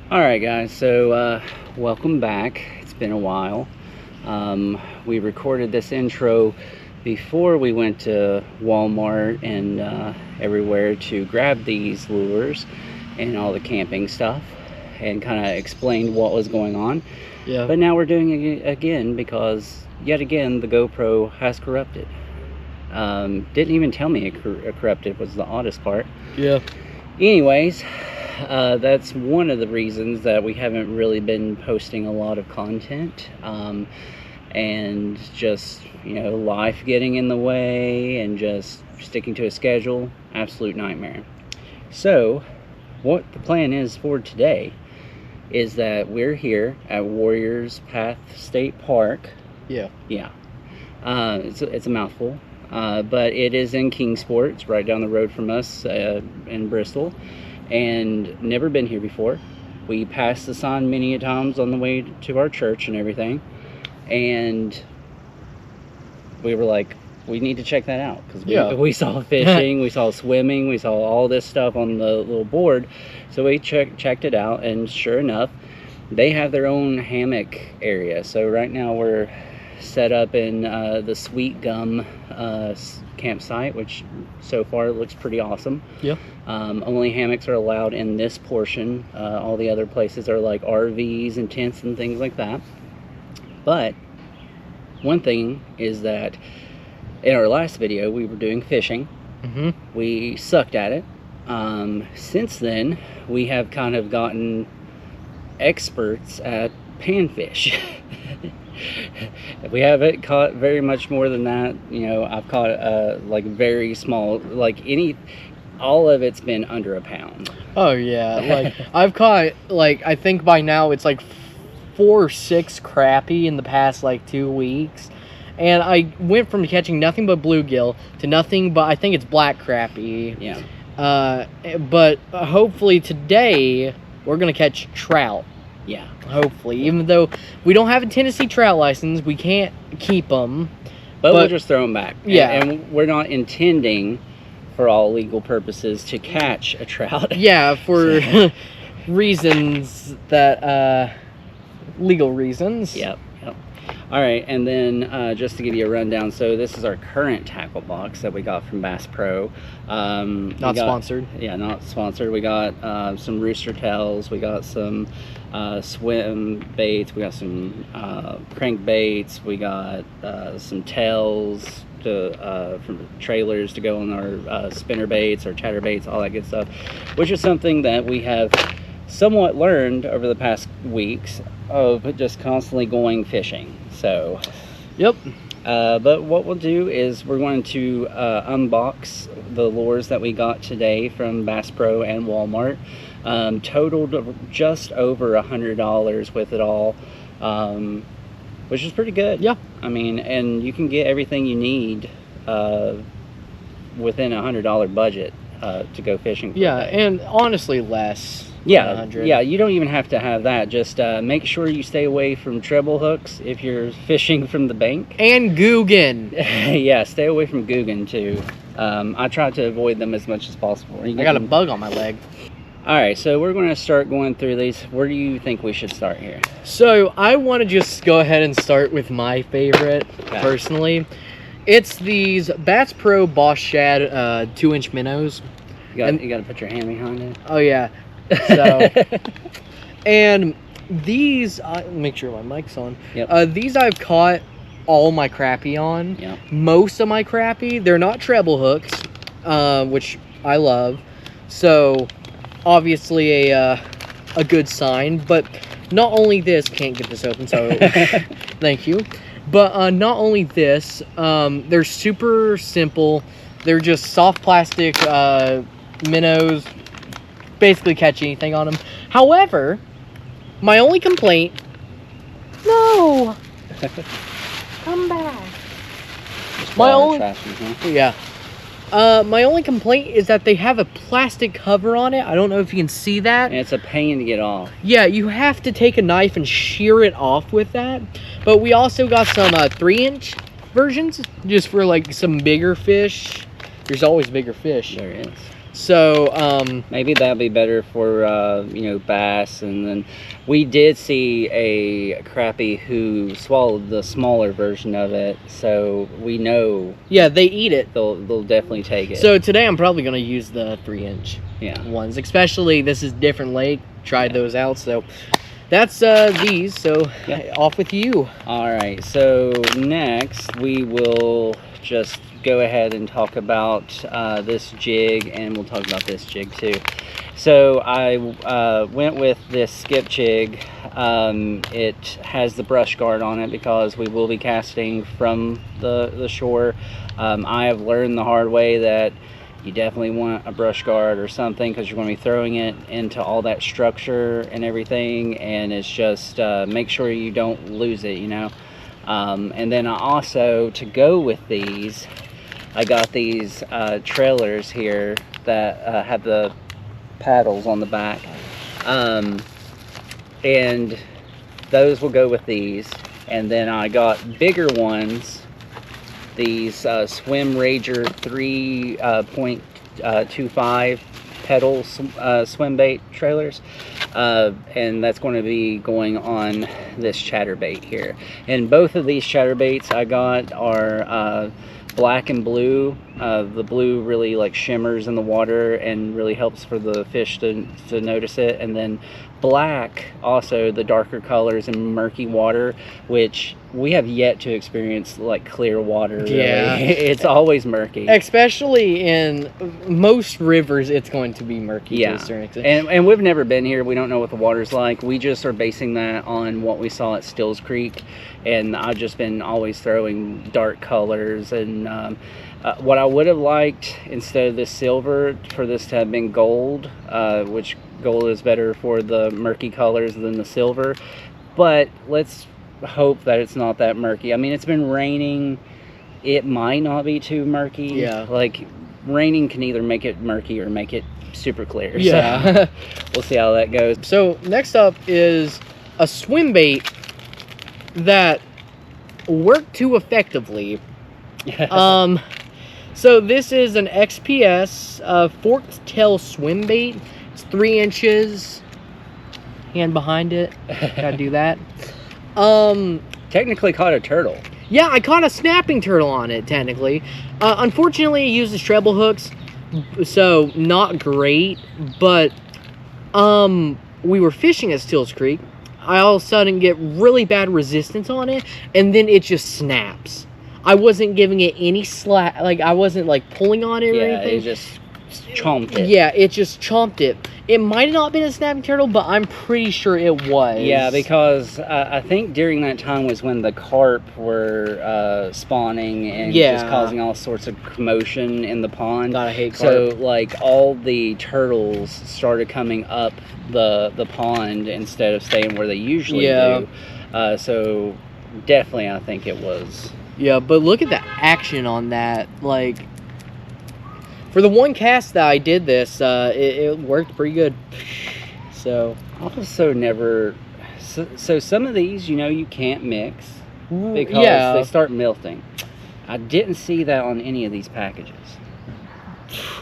Alright guys, so welcome back. It's been a while. We recorded this intro before we went to Walmart and everywhere to grab these lures and all the camping stuff and kind of explained what was going on. Yeah. But now we're doing it again because yet again the GoPro has corrupted. Didn't even tell me it corrupted was the oddest part. Yeah. Anyways, that's one of the reasons that we haven't really been posting a lot of content, and just, you know, life getting in the way and just sticking to a schedule, absolute nightmare. So what the plan is for today is that we're here at Warriors Path State Park. Yeah. It's a mouthful, but it is in Kingsport. It's right down the road from us in Bristol. And never been here before. We passed the sign many a times on the way to our church and everything, and we were like, we need to check that out because we saw fishing, we saw swimming, we saw all this stuff on the little board. So we checked it out, and sure enough, they have their own hammock area. So right now we're set up in the Sweetgum campsite, which so far looks pretty awesome. Yeah. Only hammocks are allowed in this portion. All the other places are like RVs and tents and things like that. But one thing is that in our last video we were doing fishing. We sucked at it. Since then we have kind of gotten experts at panfish. We haven't caught very much more than that. You know, I've caught like very small, like all of it's been under a pound. Oh yeah, like I've caught, like, I think by now it's like 4 or 6 crappie in the past like 2 weeks, and I went from catching nothing but bluegill to nothing but, I think it's black crappie. Yeah. But hopefully today we're gonna catch trout. Yeah. Hopefully, even though we don't have a Tennessee trout license, we can't keep them. But we'll just throw them back. Yeah. And we're not intending, for all legal purposes, to catch a trout. Yeah, for reasons that, legal reasons. Yep. All right, and then just to give you a rundown, so this is our current tackle box that we got from Bass Pro. Not sponsored. Yeah, not sponsored. We got some rooster tails. We got some swim baits. We got some crank baits. We got some tails from trailers to go on our spinner baits, our chatter baits, all that good stuff, which is something that we have somewhat learned over the past weeks of just constantly going fishing. So Yep. but what we'll do is we're going to unbox the lures that we got today from Bass Pro and Walmart. Totaled just over $100 with it all, which is pretty good. Yeah. I mean, and you can get everything you need within $100 budget to go fishing for Yeah, a day. and honestly less. Yeah, 100. yeah, you don't even have to have that. Just make sure you stay away from treble hooks if you're fishing from the bank. And Guggen. Yeah, stay away from Guggen too. I try to avoid them as much as possible. I got a bug on my leg. Alright, so we're going to start going through these. Where do you think we should start here? So I want to just go ahead and start with my favorite, personally. It's these Bass Pro Boss Shad 2-inch minnows. You got to put your hand behind it. Oh yeah. So, and these, make sure my mic's on. Yep. These I've caught all my crappie on. Yep. Most of my crappie, they're not treble hooks, which I love. So, obviously a good sign. But not only this, can't get this open, so thank you. But not only this, they're super simple. They're just soft plastic minnows. Basically catch anything on them. However, my only complaint... No! Come back. My only... Yeah. My only complaint is that they have a plastic cover on it. I don't know if you can see that. And it's a pain to get off. Yeah, you have to take a knife and shear it off with that. But we also got some 3-inch versions, just for like some bigger fish. There's always bigger fish. There is. So, maybe that'd be better for bass. And then we did see a crappie who swallowed the smaller version of it, so we know yeah, they eat it. they'll definitely take it. So today I'm probably gonna use the 3-inch yeah. ones, especially this is different lake. Tried those out, so that's these. So Yeah. off with you. All right, so next we will just go ahead and talk about this jig, and we'll talk about this jig too. So I went with this skip jig. It has the brush guard on it because we will be casting from the shore. I have learned the hard way that you definitely want a brush guard or something, because you're going to be throwing it into all that structure and everything, and it's just make sure you don't lose it, and then I also, to go with these, I got these trailers here that have the paddles on the back, and those will go with these. And then I got bigger ones, these Swim Rager 3.25 pedal swim bait trailers, and that's going to be going on this chatterbait here. And both of these chatterbaits I got are black and blue. The blue really like shimmers in the water and really helps for the fish to notice it. And then black, also the darker colors in murky water, which we have yet to experience like clear water. Really. Yeah. It's always murky. Especially in most rivers, it's going to be murky. Yeah, to a certain extent. and we've never been here. We don't know what the water's like. We just are basing that on what we saw at Stills Creek, and I've just been always throwing dark colors. And what I would have liked, instead of this silver, for this to have been gold, which gold is better for the murky colors than the silver. But let's hope that it's not that murky. I mean, it's been raining. It might not be too murky. Yeah. Like, raining can either make it murky or make it super clear. Yeah. So we'll see how that goes. So next up is a swim bait that worked too effectively. So this is an XPS forked tail swim bait. It's 3 inches. Hand behind it. Gotta do that. Technically caught a turtle. Yeah, I caught a snapping turtle on it, technically. Unfortunately, it uses treble hooks, so not great. But we were fishing at Stills Creek. I all of a sudden get really bad resistance on it, and then it just snaps. I wasn't giving it any slack. Like, I wasn't like pulling on it or anything. Yeah, it just chomped it. Yeah, it just chomped it. It might have not been a snapping turtle, but I'm pretty sure it was. Yeah, because I think during that time was when the carp were spawning and just causing all sorts of commotion in the pond. God, I hate carp. So, like, all the turtles started coming up the pond instead of staying where they usually do. So, definitely, I think it was. Yeah, but look at the action on that. Like, for the one cast that I did this, it worked pretty good. So Also never... So some of these, you can't mix because they start melting. I didn't see that on any of these packages.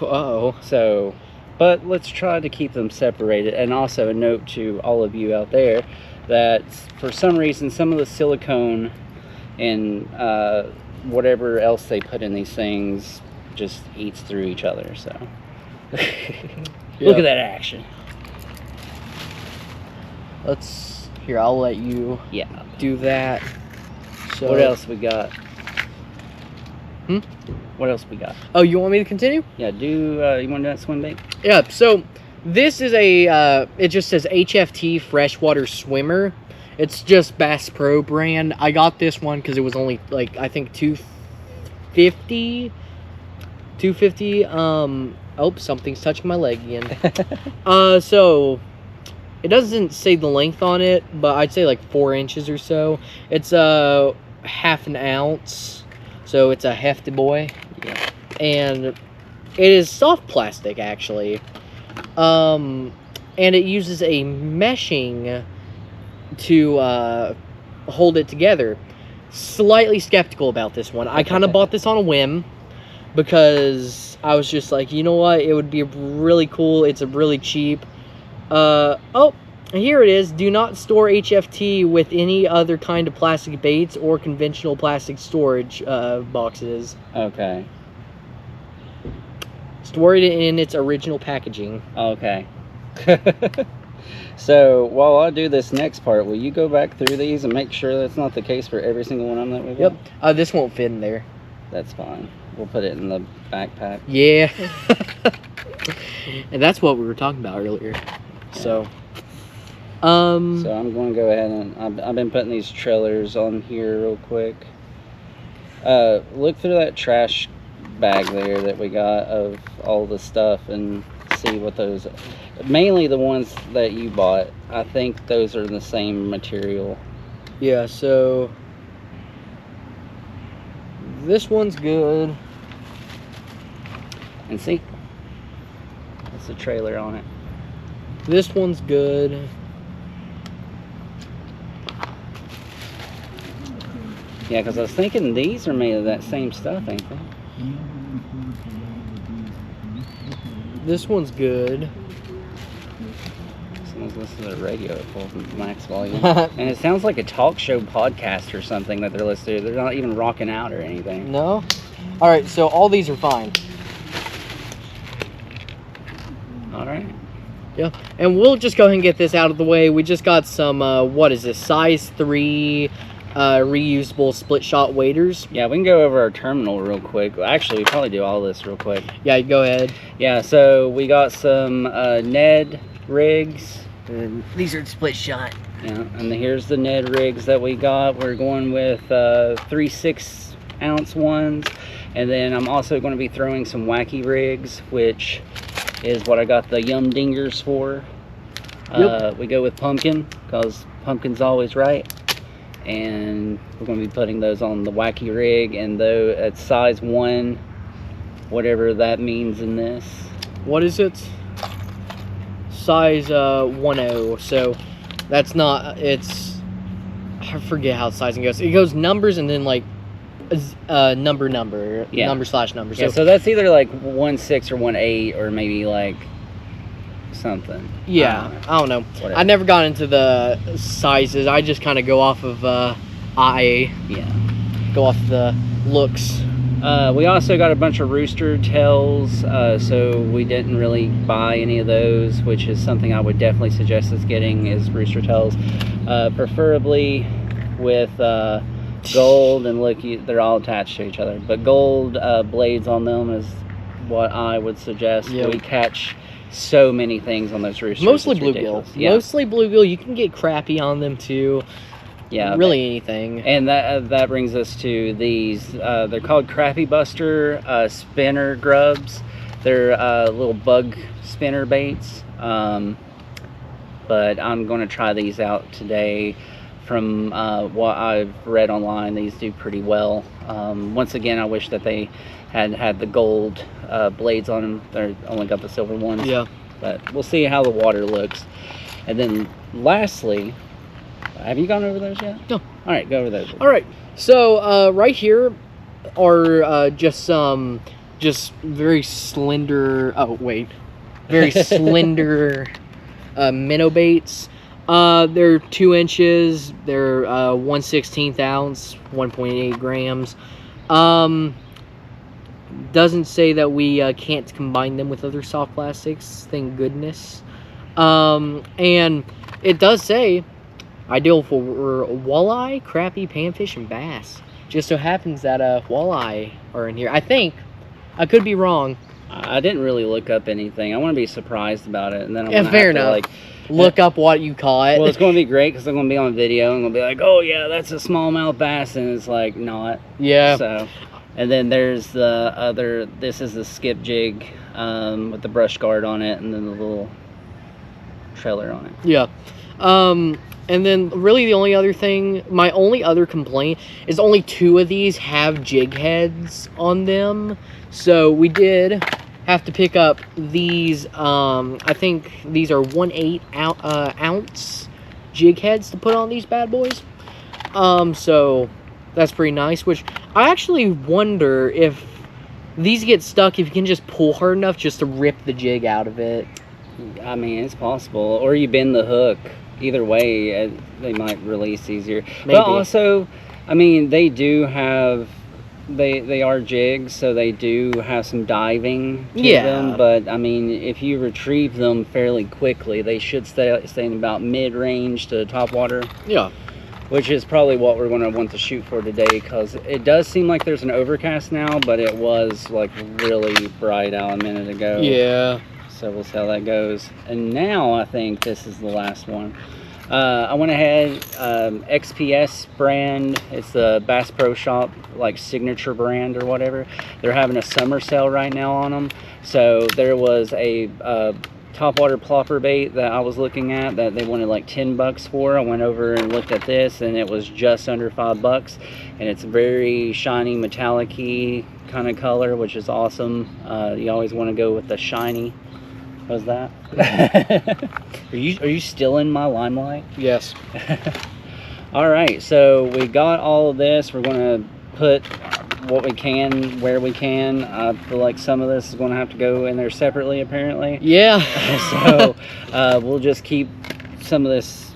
Uh-oh. So, but let's try to keep them separated. And also a note to all of you out there that for some reason, some of the silicone and whatever else they put in these things just eats through each other. So look at that action. I'll let you do that. So what else we got? What else we got? Oh, you want me to continue? Yeah, you want to do that swim bait? Yeah, so this is a it just says HFT freshwater swimmer. It's just Bass Pro brand. I got this one because it was only like, I think $250. Oh, something's touching my leg again. So it doesn't say the length on it, but I'd say like 4 inches or so. It's half an ounce, so it's a hefty boy. Yeah. And it is soft plastic, actually. And it uses a meshing to hold it together. Slightly skeptical about this one. I kind of bought this on a whim because I was just like, you know what? It would be really cool. It's a really cheap. Oh, here it is. Do not store HFT with any other kind of plastic baits or conventional plastic storage boxes. Okay. Store it in its original packaging. Okay. So while I do this next part, will you go back through these and make sure that's not the case for every single one of them that we've got? Yep. This won't fit in there. That's fine. We'll put it in the backpack. Yeah. And that's what we were talking about earlier. Yeah. So I'm going to go ahead and I've been putting these trailers on here real quick. Look through that trash bag there that we got of all the stuff and see what those, mainly the ones that you bought. I think those are the same material. Yeah, so this one's good. And see, that's a trailer on it. This one's good. Yeah, because I was thinking these are made of that same stuff, ain't they? This one's good. Someone's listening to the radio at full max volume. And it sounds like a talk show podcast or something that they're listening to. They're not even rocking out or anything. No? Alright, so all these are fine. Alright. Yeah, and we'll just go ahead and get this out of the way. We just got some, what is this, size 3 reusable split shot waders. Yeah, we can go over our terminal real quick. Actually, we probably do all this real quick. Yeah, go ahead. Yeah, so we got some Ned rigs. These are split shot. Yeah, and here's the Ned rigs that we got. We're going with 3 6-ounce ones. And then I'm also going to be throwing some wacky rigs, which is what I got the Yum Dingers for. Yep. We go with pumpkin, because pumpkin's always right. And we're going to be putting those on the wacky rig, and though at size 1, whatever that means in this. What is it? Size 10. So that's not, it's, I forget how sizing goes. It goes numbers and then like number, yeah. number slash number. Yeah, so that's either like 1/6 or 1/8 or maybe like something. Yeah, I don't know. Whatever. I never got into the sizes. I just kind of go off of eye. Yeah. Go off the looks. We also got a bunch of rooster tails, so we didn't really buy any of those, which is something I would definitely suggest us getting, is rooster tails, preferably with gold, and look, they're all attached to each other, but gold blades on them is what I would suggest. Yep. We catch so many things on those roosters. Mostly it's bluegill. ridiculous. Yeah. Mostly bluegill. You can get crappie on them too. Yeah, really anything. And that brings us to these. They're called Crappie Buster spinner grubs. They're little bug spinner baits. But I'm going to try these out today. From what I've read online, these do pretty well. Once again, I wish that they had the gold blades on them. They only got the silver ones. Yeah. But we'll see how the water looks. And then lastly, have you gone over those yet? No. All right, go over those. All right. So right here are just very slender. Oh wait, very slender minnow baits. They're 2 inches. They're 1/16 ounce, 1.8 grams. Doesn't say that we can't combine them with other soft plastics. Thank goodness. And it does say ideal for walleye, crappie, panfish, and bass. Just so happens that walleye are in here. I think. I could be wrong. I didn't really look up anything. I want to be surprised about it, and then I'm Yeah, gonna fair have to, enough. like, Look up what you caught. well, it's going to be great because I'm going to be on video and I'm going to be like, oh yeah, that's a smallmouth bass, and it's like not. Yeah. So, and then there's the other. This is the skip jig with the brush guard on it, and then the little trailer on it. Yeah. And then really the only other thing, my only other complaint is only 2 of these have jig heads on them. So we did have to pick up these, I think these are 1/8 ounce jig heads to put on these bad boys. So that's pretty nice, which I actually wonder if these get stuck if you can just pull hard enough just to rip the jig out of it. I mean, it's possible. Or you bend the hook. Either way, they might release easier. Maybe. But also, I mean, they do have... They are jigs, so they do have some diving to them. But, I mean, if you retrieve them fairly quickly, they should stay in about mid-range to top water. Yeah. Which is probably what we're going to want to shoot for today, because it does seem like there's an overcast now, but it was like really bright out a minute ago. Yeah. So we'll see how that goes. And now I think this is the last one. I went ahead, XPS brand. It's the Bass Pro Shop, like signature brand or whatever. They're having a summer sale right now on them. So there was a topwater plopper bait that I was looking at that they wanted like $10 for. I went over and looked at this, and it was just under $5, and it's very shiny, metallic-y kind of color, which is awesome. You always want to go with the shiny. How's that? Are you still in my limelight? Yes. All right, so we got all of this. We're going to put what we can where we can. I feel like some of this is going to have to go in there separately, apparently. Yeah. So we'll just keep some of this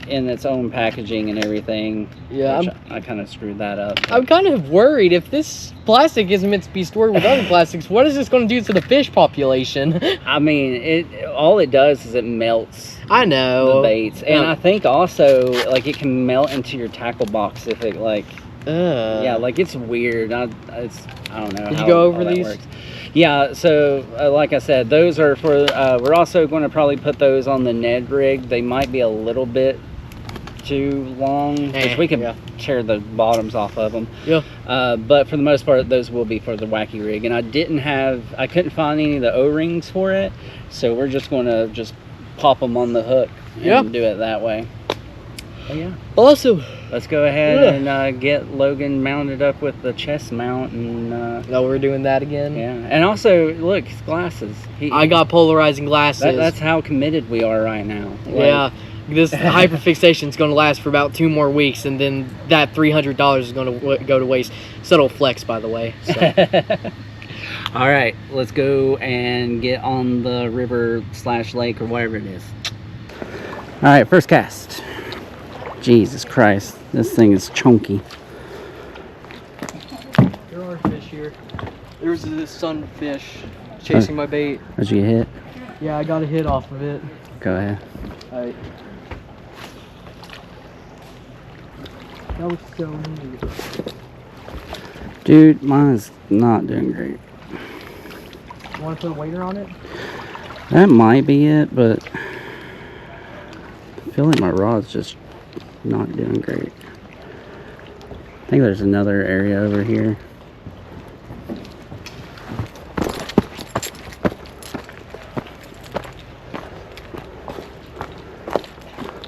in its own packaging and everything. Yeah, I kind of screwed that up. I'm kind of worried if this plastic isn't meant to be stored with other plastics. What is this going to do to the fish population? I mean, all it does is it melts. I know the baits, and I think also like it can melt into your tackle box if it like. Yeah, like it's weird. I don't know. Did you go over these? Works. Yeah, so like I said, those are for. We're also going to probably put those on the Ned rig. They might be a little bit too long, which we can tear the bottoms off of them. Yeah. But for the most part, those will be for the wacky rig. And I couldn't find any of the O-rings for it, so we're just going to just pop them on the hook and do it that way. But yeah. Awesome. Let's go ahead and get Logan mounted up with the chest mount. And no, we're doing that again. Yeah, and also look, his glasses. I got polarizing glasses. That's how committed we are right now. Yeah. This hyperfixation is going to last for about 2 more weeks, and then that $300 is going to go to waste. Subtle flex, by the way. So. All right, let's go and get on the river/lake or whatever it is. All right, first cast. Jesus Christ, this thing is chunky. There are fish here. There's this sunfish chasing my bait. Did you hit? Yeah, I got a hit off of it. Go ahead. All right. That was so neat. Dude, mine is not doing great. You want to put a waiter on it? That might be it, but I feel like my rod's just not doing great. I think there's another area over here.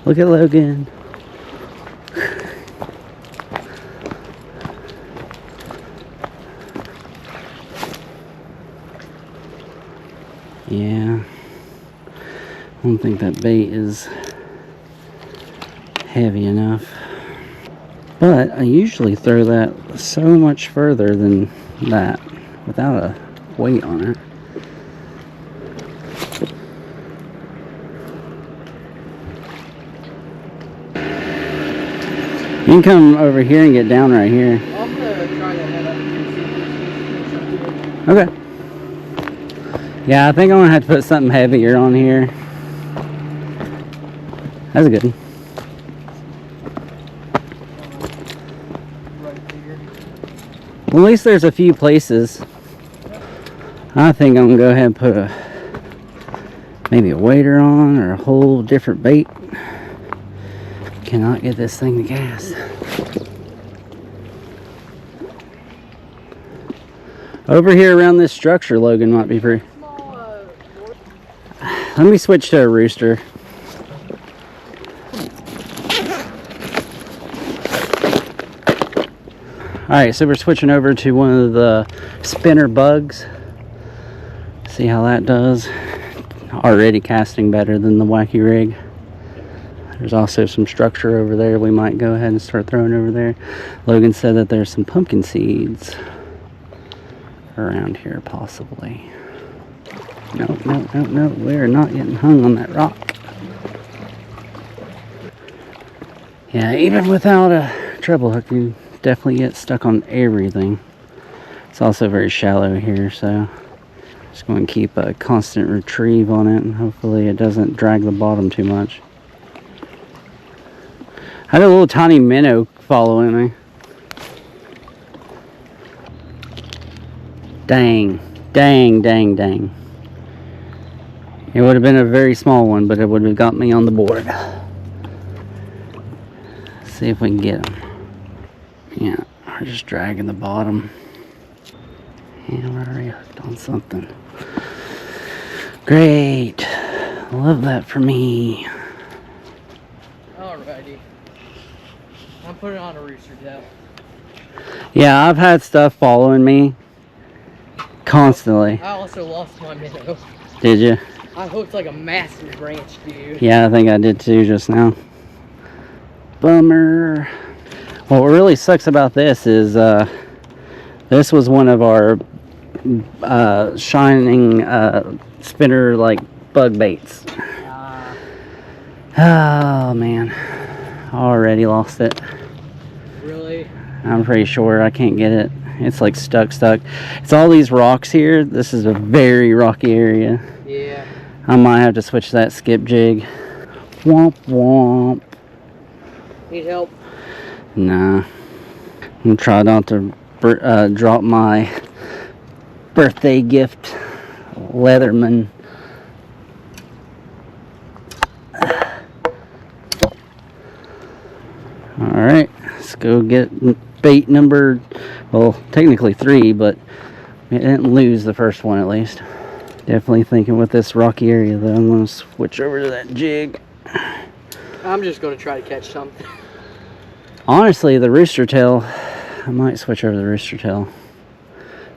Look at Logan. Yeah, I don't think that bait is heavy enough, but I usually throw that so much further than that without a weight on it. You can come over here and get down right here. I'm gonna try to head up. Okay. Yeah, I think I'm gonna have to put something heavier on here. That's a good one. Right there. Well, at least there's a few places. I think I'm gonna go ahead and put maybe a waiter on or a whole different bait. Cannot get this thing to cast. Over here around this structure, Logan might be free. Let me switch to a rooster. Alright, so we're switching over to one of the spinner bugs. See how that does. Already casting better than the wacky rig. There's also some structure over there we might go ahead and start throwing over there. Logan said that there's some pumpkin seeds around here, possibly. No, no, no, no. We're not getting hung on that rock. Yeah, even without a treble hook, you definitely get stuck on everything. It's also very shallow here, so just going to keep a constant retrieve on it, and hopefully it doesn't drag the bottom too much. I had a little tiny minnow following me. Dang, dang, dang, dang. It would have been a very small one, but it would have got me on the board. Let's see if we can get him. Yeah, we're just dragging the bottom. And we're already hooked on something. Great. Love that for me. Alrighty. I'm putting on a rooster tail. Yeah, I've had stuff following me constantly. I also lost my minnow. Did you? I hooked like a massive branch, dude. Yeah, I think I did too just now. Bummer. What really sucks about this is this was one of our shining spinner like bug baits. Oh man, already lost it. Really? I'm pretty sure I can't get it. It's like stuck. It's all these rocks here. This is a very rocky area. Yeah. I might have to switch that skip jig. Womp womp. Need help? Nah. I'm gonna try not to drop my birthday gift, Leatherman. Alright, let's go get bait number, well, technically 3, but we didn't lose the first one at least. Definitely thinking with this rocky area though, I'm going to switch over to that jig. I'm just going to try to catch something. Honestly, the rooster tail, I might switch over to the rooster tail.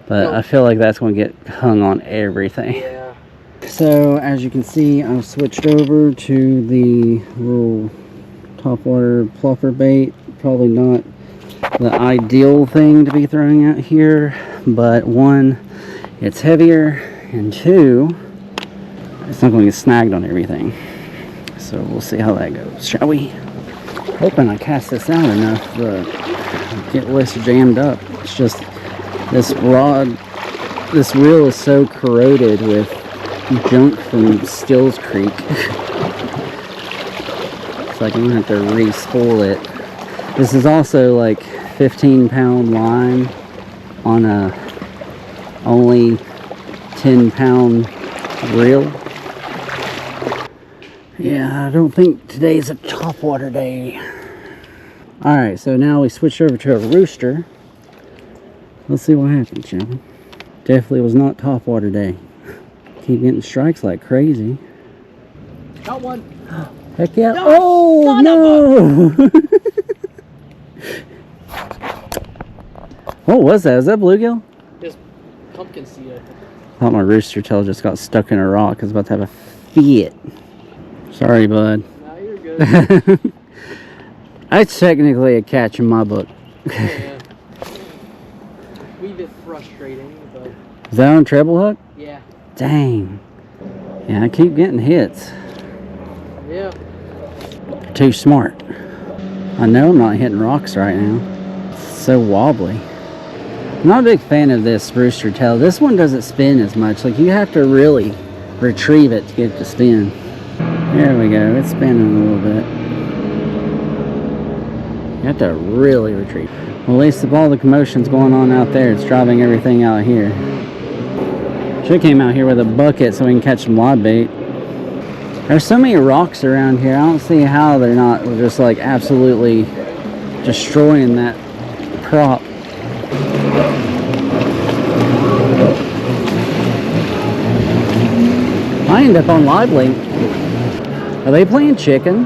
But I feel like that's going to get hung on everything. Yeah. So, as you can see, I've switched over to the little topwater plopper bait. Probably not the ideal thing to be throwing out here, but one, it's heavier, and 2, it's not going to get snagged on everything. So we'll see how that goes, shall we? Hoping I cast this out enough to get less jammed up. It's just this reel is so corroded with junk from Stills Creek. It's like I'm going to have to re-spool it. This is also like 15-pound line on a only 10-pound reel. Yeah, I don't think today's a topwater day. Alright, so now we switch over to a rooster. Let's see what happens, shall we? Definitely was not topwater day. Keep getting strikes like crazy. Got one. Heck yeah. No, oh, no! What was that? Is that bluegill? Just pumpkin seed, I think. I thought my rooster tail just got stuck in a rock. I was about to have a fit. Sorry, bud. No, you're good. That's technically a catch in my book. Yeah. Wee bit frustrating, but... Is that on treble hook? Yeah. Dang. Yeah, I keep getting hits. Yeah. They're too smart. I know I'm not hitting rocks right now. It's so wobbly. I'm not a big fan of this rooster tail. This one doesn't spin as much. Like, you have to really retrieve it to get it to spin. There we go. It's spinning a little bit. You have to really retrieve. Well, at least if all the commotion's going on out there, it's driving everything out here. Should came out here with a bucket so we can catch some live bait. There's so many rocks around here. I don't see how they're not just like absolutely destroying that prop. I end up on live link. Are they playing chicken?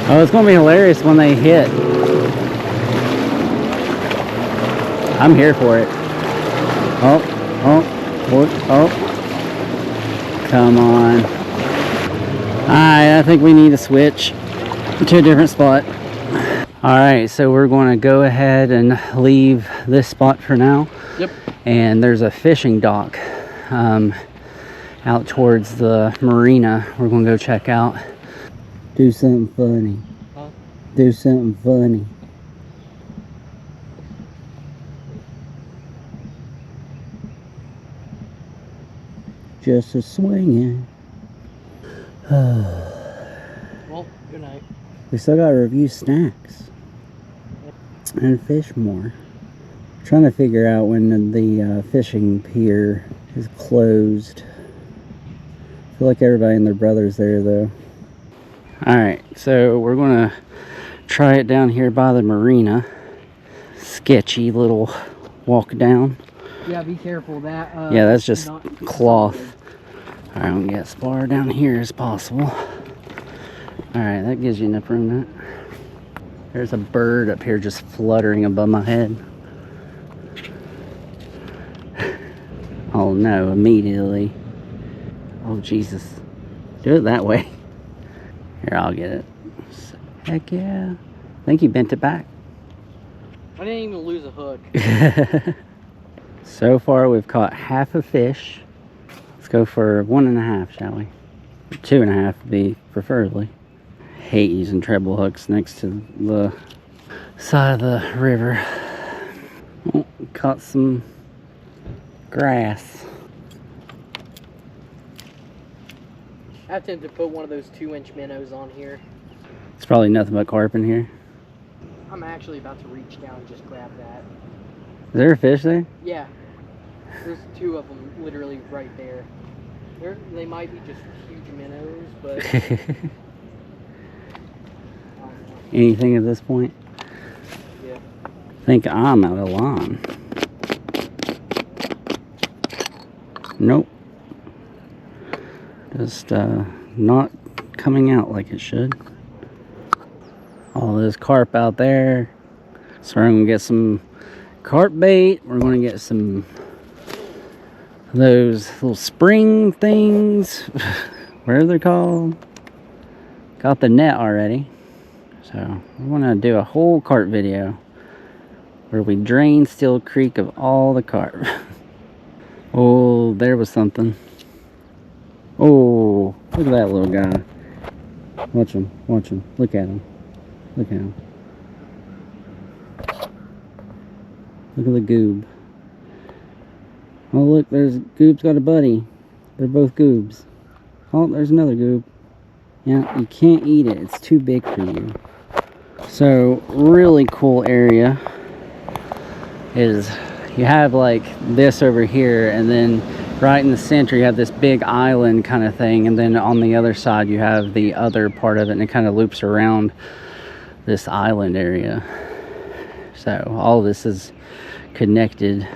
Oh, it's gonna be hilarious when they hit. I'm here for it. Oh. Come on. Alright, I think we need to switch to a different spot. Alright, so we're going to go ahead and leave this spot for now. Yep. And there's a fishing dock out towards the marina. We're gonna go check out. Do something funny. Huh? Do something funny. Just a swinging. Well, good night. We still gotta review snacks and fish more. Trying to figure out when the fishing pier is closed. I feel like everybody and their brother's there though. Alright, so we're gonna try it down here by the marina. Sketchy little walk down. Yeah, be careful. That Yeah, that's just not cloth. solid. Alright, I'm gonna get as far down here as possible. Alright, that gives you enough room. There's a bird up here just fluttering above my head. Oh no, immediately. Oh Jesus. Do it that way. Here, I'll get it. Heck yeah. I think you bent it back. I didn't even lose a hook. So far we've caught half a fish. Let's go for 1.5, shall we? 2.5 would be preferably. Hate using treble hooks next to the side of the river. Oh, caught some grass. I have to put one of those 2-inch minnows on here. It's probably nothing but carp in here. I'm actually about to reach down and just grab that. Is there a fish there? Yeah. There's 2 of them literally right there. They might be just huge minnows, but... Anything at this point? Yeah. I think I'm out of line. Nope. Just not coming out like it should. All this carp out there. So we're gonna get some carp bait. We're gonna get some of those little spring things. Whatever they're called. Got the net already. So we're gonna do a whole carp video where we drain Steel Creek of all the carp. Oh, there was something. Oh, look at that little guy. Watch him, watch him. Look at him. Look at him. Look at the goob. Oh, look, there's Goob's got a buddy. They're both goobs. Oh, there's another goob. Yeah, you can't eat it. It's too big for you. So, really cool area is you have like this over here, and then right in the center you have this big island kind of thing, and then on the other side you have the other part of it, and it kind of loops around this island area. So all this is connected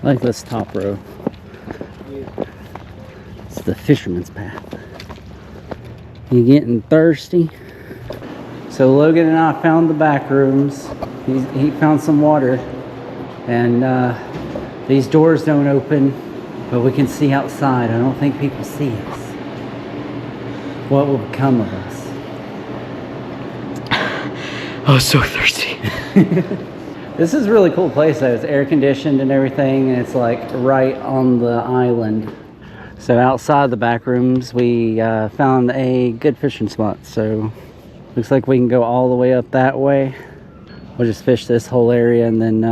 like this top row. It's the fisherman's path. You getting thirsty? So Logan and I found the back rooms. He found some water, and these doors don't open, but we can see outside. I don't think people see us. What will become of us? I was so thirsty. This is a really cool place though. It's air conditioned and everything, and it's like right on the island. So outside the back rooms we found a good fishing spot. So looks like we can go all the way up that way. We'll just fish this whole area and then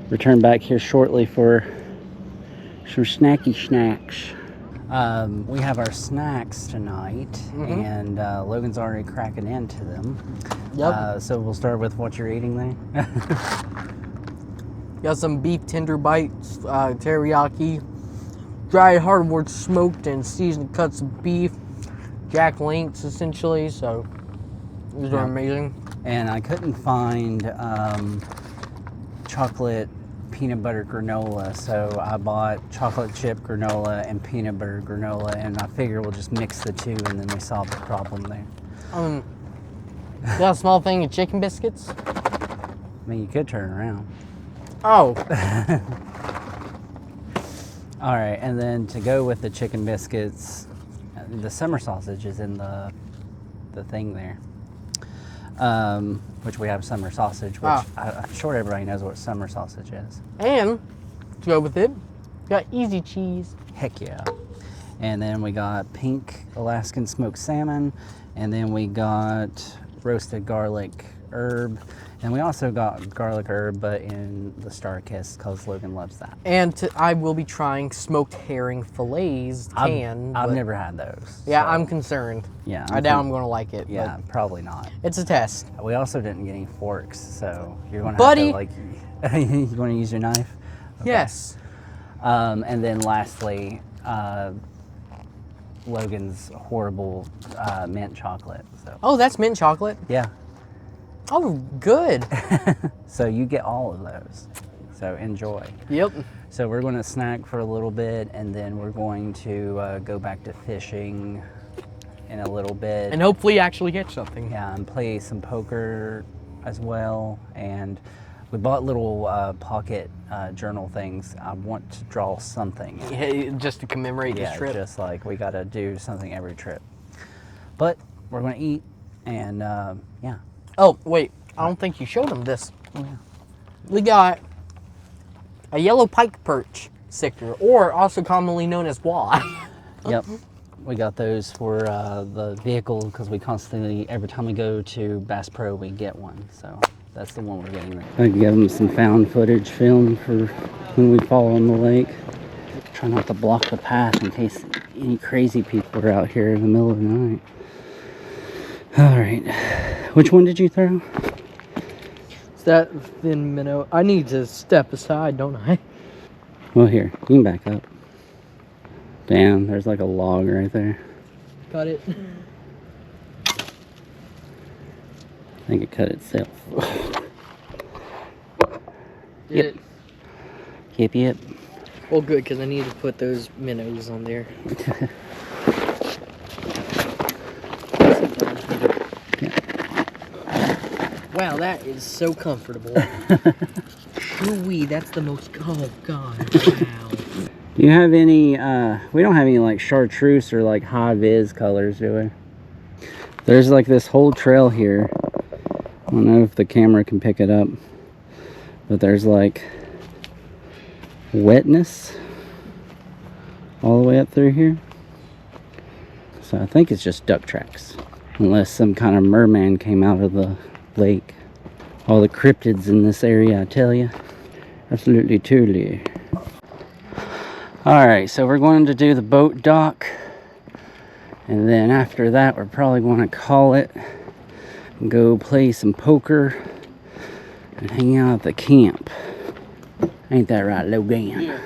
return back here shortly for some snacky snacks. We have our snacks tonight, and Logan's already cracking into them. Yep. So we'll start with what you're eating there. Got some beef tender bites, teriyaki, dried hardwood smoked and seasoned cuts of beef, jack links essentially, so these are amazing. And I couldn't find chocolate peanut butter granola, so I bought chocolate chip granola and peanut butter granola, and I figure we'll just mix the two and then we solve the problem there. Got a small thing of chicken biscuits. I mean, you could turn around. Oh. All right, and then to go with the chicken biscuits, the summer sausage is in the thing there. which we have summer sausage, which I'm sure everybody knows what summer sausage is. And to go with it, got easy cheese. Heck yeah. And then we got pink Alaskan smoked salmon, and then we got roasted garlic herb, and we also got garlic herb, but in the Star Kiss, because Logan loves that. And I will be trying smoked herring fillets canned. I've never had those. Yeah, so, I'm concerned. Yeah, I doubt I'm going to like it. Yeah, probably not. It's a test. We also didn't get any forks, so you're going to Buddy. have to, like, you want to use your knife? Okay. Yes. And then lastly, Logan's horrible mint chocolate. So. Oh, that's mint chocolate? Yeah. Oh, good. So you get all of those. So enjoy. Yep. So we're going to snack for a little bit, and then we're going to go back to fishing in a little bit. And hopefully actually catch something. Yeah, and play some poker as well. And we bought little pocket journal things. I want to draw something. Yeah, just to commemorate this trip. Yeah, just like we got to do something every trip. But we're going to eat, and yeah. Oh, wait. I don't think you showed them this. Oh, yeah. We got a yellow pike perch sticker, or also commonly known as walleye. Yep. We got those for the vehicle because we constantly, every time we go to Bass Pro, we get one. So that's the one we're getting there. I can give them some found footage film for when we fall in the lake. Try not to block the path in case any crazy people are out here in the middle of the night. All right. Which one did you throw? Is that thin minnow? I need to step aside, don't I? Well, here. You can back up. Damn, there's like a log right there. Got it. I think it cut itself. Yep. Yep. Well, good, because I need to put those minnows on there. Wow, that is so comfortable. Ooh-wee, that's the most... Oh, God. Wow. Do you have any, we don't have any like chartreuse or like high vis colors, do we? There's like this whole trail here. I don't know if the camera can pick it up, but there's like wetness all the way up through here. So I think it's just duck tracks, unless some kind of merman came out of the lake. All the cryptids in this area, I tell you. Absolutely truly. Alright, so we're going to do the boat dock, and then after that we're probably going to call it and go play some poker and hang out at the camp. Ain't that right, Logan? Yeah.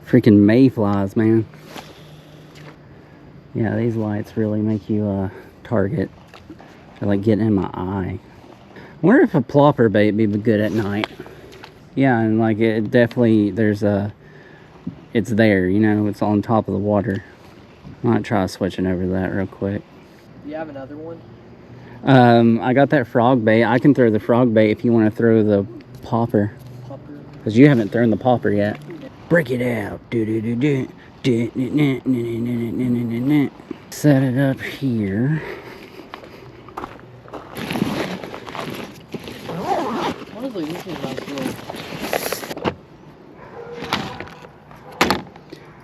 Freaking mayflies, man. Yeah, these lights really make you target. They're like getting in my eye. I wonder if a plopper bait would be good at night. Yeah, and like it definitely, there's a, it's there, you know, it's on top of the water. I might try switching over to that real quick. Do you have another one? I got that frog bait. I can throw the frog bait if you want to throw the popper. Because you haven't thrown the popper yet. Break it out. Set it up here. Honestly, this is nice.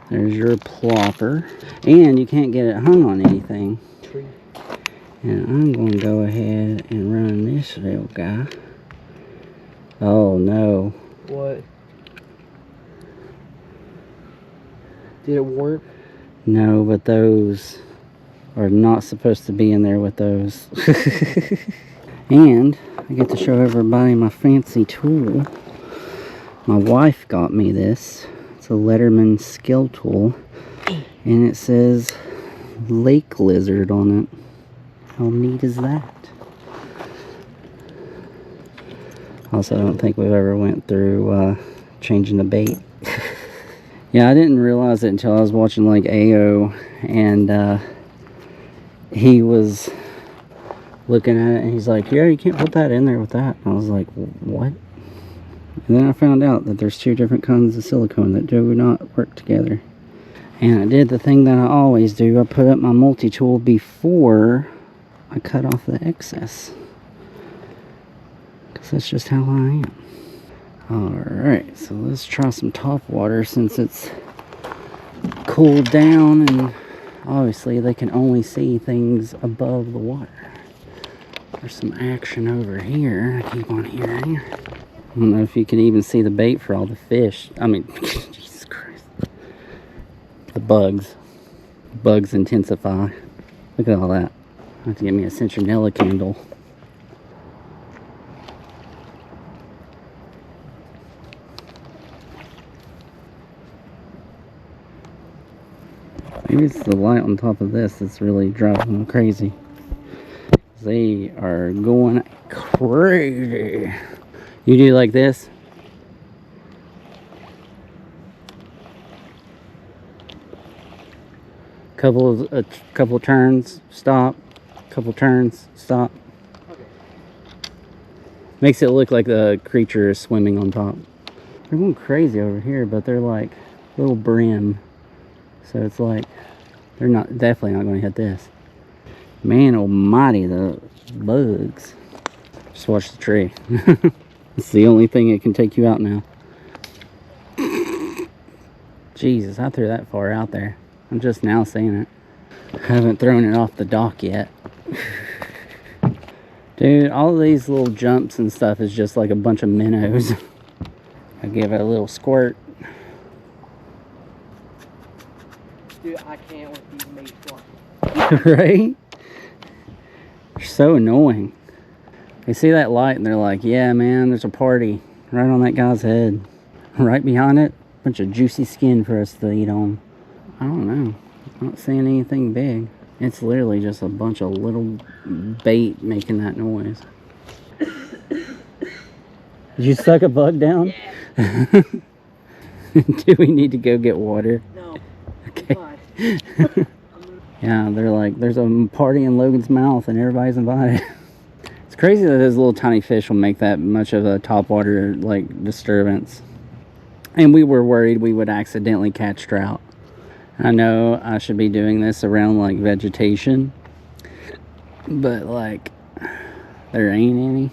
There's your plopper. And you can't get it hung on anything. And I'm going to go ahead and run this little guy. Oh no. What? Did it work? No, but those are not supposed to be in there with those. And I get to show everybody my fancy tool. My wife got me this. It's a Letterman skill tool. And it says lake lizard on it. How neat is that? Also, I don't think we've ever went through changing the bait. Yeah, I didn't realize it until I was watching like AO, and he was looking at it and he's like, yeah, you can't put that in there with that. And I was like, what? And then I found out that there's two different kinds of silicone that do not work together. And I did the thing that I always do. I put up my multi-tool before I cut off the excess. So that's just how I am. Alright, so let's try some top water since it's cooled down and obviously they can only see things above the water. There's some action over here. I keep on hearing. I don't know if you can even see the bait for all the fish. I mean, Jesus Christ. The bugs. Bugs intensify. Look at all that. I have to get me a citronella candle. Maybe it's the light on top of this that's really driving them crazy. They are going crazy. You do like this? A couple turns, stop. Couple turns, stop. Okay. Makes it look like the creature is swimming on top. They're going crazy over here, but they're like little brim. So it's like they're definitely not going to hit this. Man almighty, the bugs. Just watch the tree. It's the only thing that can take you out now. Jesus, I threw that far out there. I'm just now seeing it. Haven't thrown it off the dock yet. Dude, all of these little jumps and stuff is just like a bunch of minnows. I give it a little squirt. Dude, I can't with these mates flying. Right? They're so annoying. They see that light and they're like, yeah, man, there's a party right on that guy's head. Right behind it, bunch of juicy skin for us to eat on. I don't know. I'm not seeing anything big. It's literally just a bunch of little bait making that noise. Did you suck a bug down? Yeah. Do we need to go get water? No. Okay. Yeah, they're like, there's a party in Logan's mouth and everybody's invited. It's crazy that those little tiny fish will make that much of a topwater like disturbance. And we were worried we would accidentally catch trout. I know I should be doing this around like vegetation, but like there ain't any.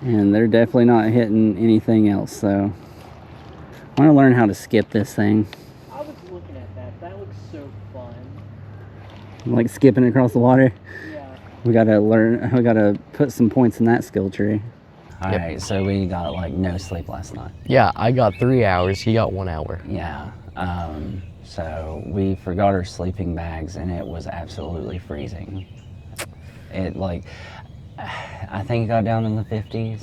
And they're definitely not hitting anything else, so I want to learn how to skip this thing. I was looking at that. That looks so fun. Like skipping across the water. Yeah. We gotta put some points in that skill tree. All Yep. right, so we got like no sleep last night. Yeah, I got 3 hours. He got 1 hour. Yeah. So we forgot our sleeping bags and it was absolutely freezing. It like, I think it got down in the 50s.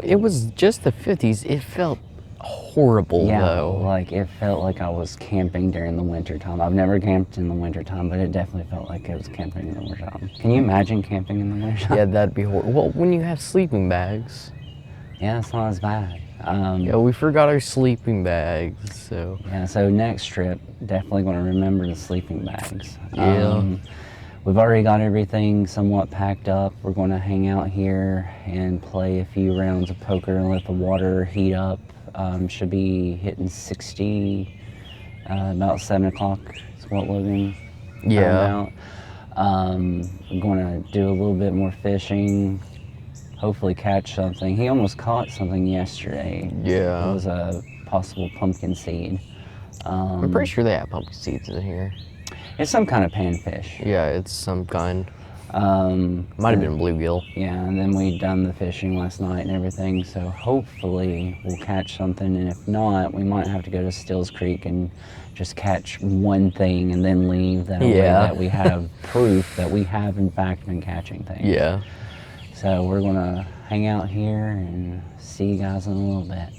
It was just the 50s. It felt horrible though. Like it felt like I was camping during the winter time. I've never camped in the winter time, but it definitely felt like it was camping in the winter time. Can you imagine camping in the winter time? Yeah, that'd be horrible. Well, when you have sleeping bags. Yeah, it's not as bad. Yeah, we forgot our sleeping bags, so. Yeah, so next trip, definitely going to remember the sleeping bags. Yeah. We've already got everything somewhat packed up. We're going to hang out here and play a few rounds of poker and let the water heat up. Should be hitting 60 about 7 o'clock is what Logan found out. We're going to do a little bit more fishing. Hopefully catch something. He almost caught something yesterday. Yeah. It was a possible pumpkin seed. I'm pretty sure they have pumpkin seeds in here. It's some kind of panfish. Yeah, it's some kind. Might have been bluegill. Yeah, and then we done the fishing last night and everything, so hopefully we'll catch something, and if not, we might have to go to Stills Creek and just catch one thing and then leave. That way that we have proof that we have in fact been catching things. Yeah. So we're gonna hang out here and see you guys in a little bit.